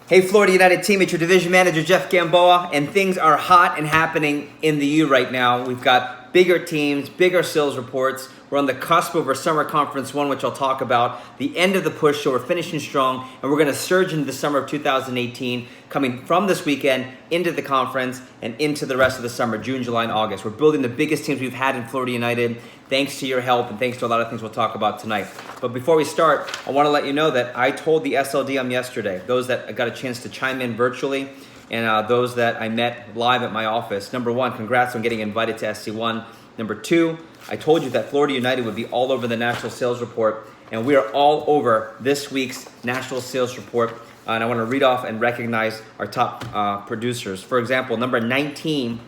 Hey Florida United team, it's your division manager Jeff Gamboa, and things are hot and happening in the U right now. We've got bigger teams, bigger sales reports. We're on the cusp of our summer conference one, which I'll talk about, the end of the push, so we're finishing strong, and we're gonna surge into the summer of 2018, coming from this weekend into the conference and into the rest of the summer, June, July, and August. We're building the biggest teams we've had in Florida United, thanks to your help and thanks to a lot of things we'll talk about tonight. But before we start, I wanna let you know that I told the SLDM yesterday, those that got a chance to chime in virtually, and those that I met live at my office. Number one, congrats on getting invited to SC1. Number two, I told you that Florida United would be all over the National Sales Report, and we are all over this week's National Sales Report. And I want to read off and recognize our top producers. For example, number 19,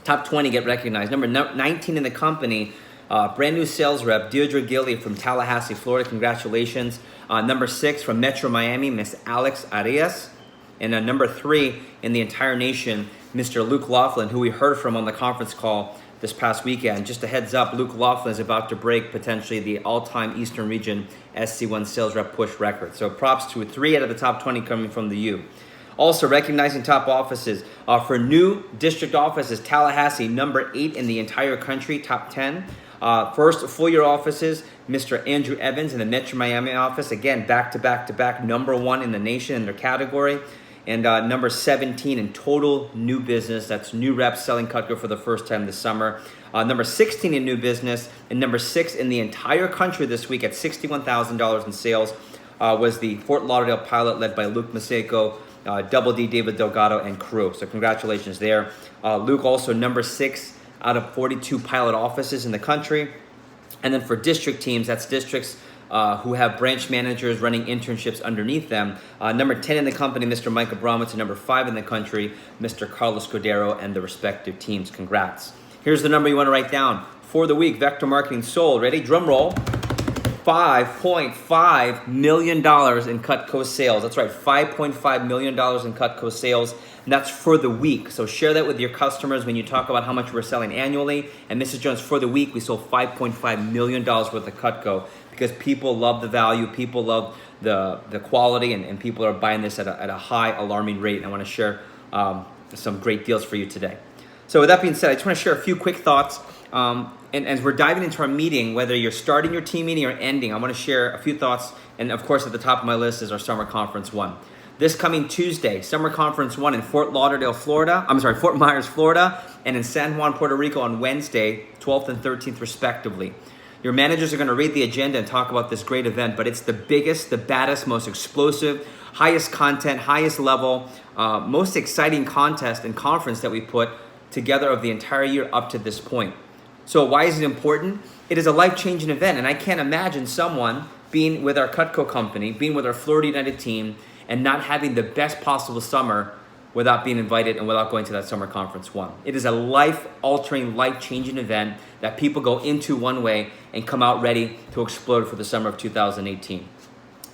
top 20 get recognized. Number 19 in the company, brand new sales rep, Deirdre Gilly from Tallahassee, Florida. Congratulations. Number 6 from Metro Miami, Miss Alex Arias. And number 3 in the entire nation, Mr. Luke Laughlin, who we heard from on the conference call this past weekend. Just a heads up, Luke Laughlin is about to break potentially the all-time Eastern Region SC1 sales rep push record. So props to 3 out of the top 20 coming from the U. Also recognizing top offices. For new district offices, Tallahassee, number 8 in the entire country, top 10. First full year offices, Mr. Andrew Evans in the Metro Miami office. Again, back to back to back, number 1 in the nation in their category. And number 17 in total new business. That's new reps selling Cutco for the first time this summer. Number 16 in new business, and number 6 in the entire country this week at $61,000 in sales was the Fort Lauderdale pilot led by Luke Maseko, Double D, David Delgado, and crew. So congratulations there. Luke also number 6 out of 42 pilot offices in the country. And then for district teams, that's districts who have branch managers running internships underneath them. Number 10 in the company, Mr. Mike Abramowitz, and number 5 in the country, Mr. Carlos Cordero, and the respective teams. Congrats. Here's the number you want to write down. For the week, Vector Marketing sold, ready? Drum roll. $5.5 million in Cutco sales. That's right, $5.5 million in Cutco sales. And that's for the week. So share that with your customers when you talk about how much we're selling annually. And Mrs. Jones, for the week, we sold $5.5 million worth of Cutco because people love the value, people love the quality, and people are buying this at a high alarming rate. And I want to share some great deals for you today. So with that being said, I just want to share a few quick thoughts. And as we're diving into our meeting, whether you're starting your team meeting or ending, I want to share a few thoughts. And of course, at the top of my list is our Summer Conference 1. This coming Tuesday, Summer Conference 1 in Fort Myers, Florida, and in San Juan, Puerto Rico on Wednesday, 12th and 13th respectively. Your managers are going to read the agenda and talk about this great event, but it's the biggest, the baddest, most explosive, highest content, highest level, most exciting contest and conference that we put together of the entire year up to this point. So why is it important? It is a life-changing event, and I can't imagine someone being with our Cutco company, being with our Florida United team, and not having the best possible summer without being invited and without going to that Summer Conference 1. It is a life-altering, life-changing event that people go into one way and come out ready to explode for the summer of 2018.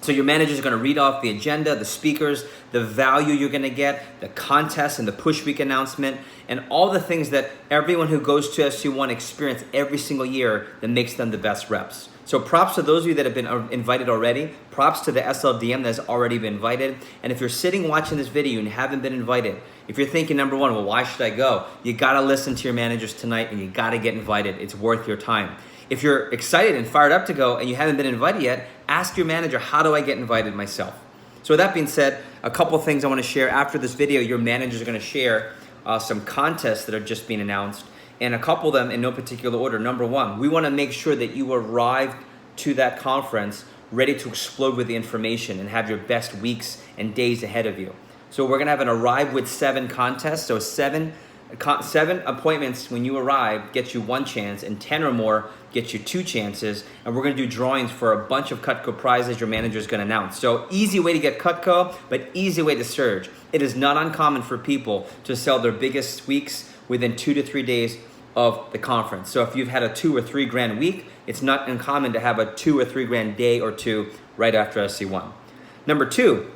So your managers are going to read off the agenda, the speakers, the value you're going to get, the contest and the push week announcement, and all the things that everyone who goes to SC1 experience every single year that makes them the best reps. So props to those of you that have been invited already. Props to the SLDM that has already been invited. And if you're sitting watching this video and you haven't been invited, if you're thinking, number one, well, why should I go? You got to listen to your managers tonight and you got to get invited. It's worth your time. If you're excited and fired up to go and you haven't been invited yet, ask your manager, how do I get invited myself? So with that being said, a couple things I want to share. After this video, your managers are going to share some contests that are just being announced, and a couple of them in no particular order. Number one, we want to make sure that you arrive to that conference ready to explode with the information and have your best weeks and days ahead of you. So we're going to have an Arrive with 7 contest. So 7 appointments when you arrive gets you 1 chance, and 10 or more gets you 2 chances. And we're going to do drawings for a bunch of Cutco prizes your manager is going to announce. So easy way to get Cutco, but easy way to surge. It is not uncommon for people to sell their biggest weeks within 2 to 3 days of the conference. So if you've had a 2 or 3 grand week, it's not uncommon to have a 2 or 3 grand day or 2 right after SC1. Number 2,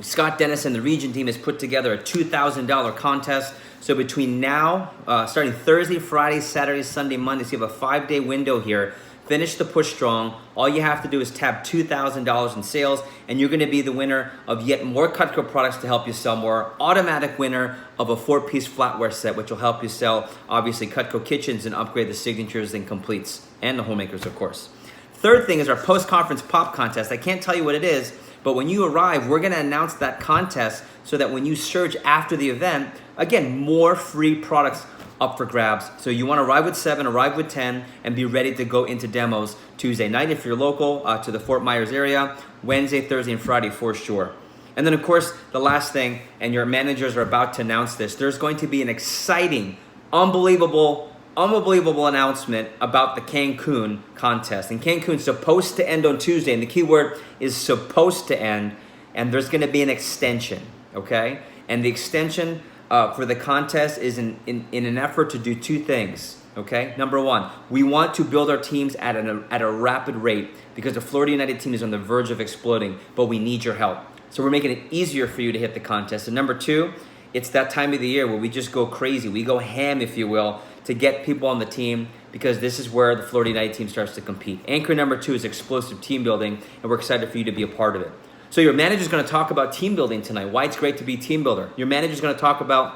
Scott Dennis and the region team has put together a $2,000 contest. So between now, starting Thursday, Friday, Saturday, Sunday, Monday, so you have a 5-day window here Finish the push strong. All you have to do is tap $2,000 in sales, and you're gonna be the winner of yet more Cutco products to help you sell more. Automatic winner of a 4-piece flatware set, which will help you sell, obviously, Cutco kitchens and upgrade the signatures and completes, and the homemakers, of course. Third thing is our post-conference pop contest. I can't tell you what it is, but when you arrive, we're gonna announce that contest so that when you search after the event, again, more free products up for grabs. So you want to arrive with 7, arrive with 10, and be ready to go into demos Tuesday night if you're local to the Fort Myers area, Wednesday, Thursday, and Friday for sure. And then of course, the last thing, and your managers are about to announce this, there's going to be an exciting, unbelievable announcement about the Cancun contest. And Cancun's supposed to end on Tuesday, and the key word is supposed to end, and there's gonna be an extension, okay? And the extension for the contest is in an effort to do 2 things, okay? Number 1, we want to build our teams at a rapid rate because the Florida United team is on the verge of exploding, but we need your help. So we're making it easier for you to hit the contest. And number 2, it's that time of the year where we just go crazy. We go ham, if you will, to get people on the team because this is where the Florida United team starts to compete. Anchor number 2 is explosive team building, and we're excited for you to be a part of it. So your manager's gonna talk about team building tonight, why it's great to be a team builder. Your manager's gonna talk about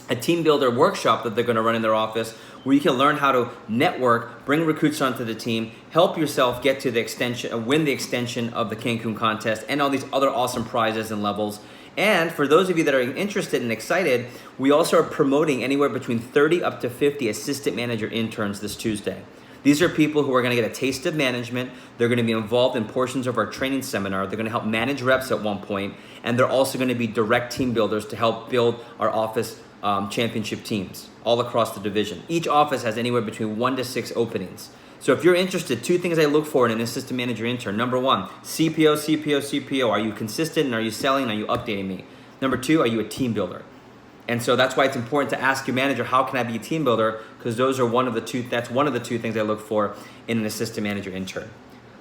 a team builder workshop that they're gonna run in their office where you can learn how to network, bring recruits onto the team, help yourself get to the extension, win the extension of the Cancun contest and all these other awesome prizes and levels. And for those of you that are interested and excited, we also are promoting anywhere between 30 up to 50 assistant manager interns this Tuesday. These are people who are gonna get a taste of management. They're gonna be involved in portions of our training seminar. They're gonna help manage reps at one point, and they're also gonna be direct team builders to help build our office championship teams all across the division. Each office has anywhere between 1 to 6 openings. So if you're interested, 2 things I look for in an assistant manager intern. Number 1, CPO, CPO, CPO. Are you consistent and are you selling? Are you updating me? Number 2, are you a team builder? And so that's why it's important to ask your manager, how can I be a team builder? Because those are that's one of the 2 things I look for in an assistant manager intern.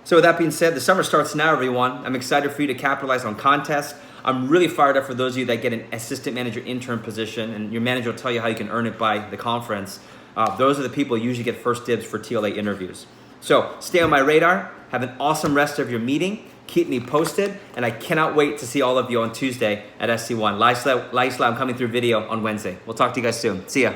So with that being said, the summer starts now, everyone. I'm excited for you to capitalize on contests. I'm really fired up for those of you that get an assistant manager intern position, and your manager will tell you how you can earn it by the conference. Those are the people who usually get first dibs for TLA interviews. So stay on my radar. Have an awesome rest of your meeting. Keep me posted, and I cannot wait to see all of you on Tuesday at SC1. Live Slam coming through video on Wednesday. We'll talk to you guys soon. See ya.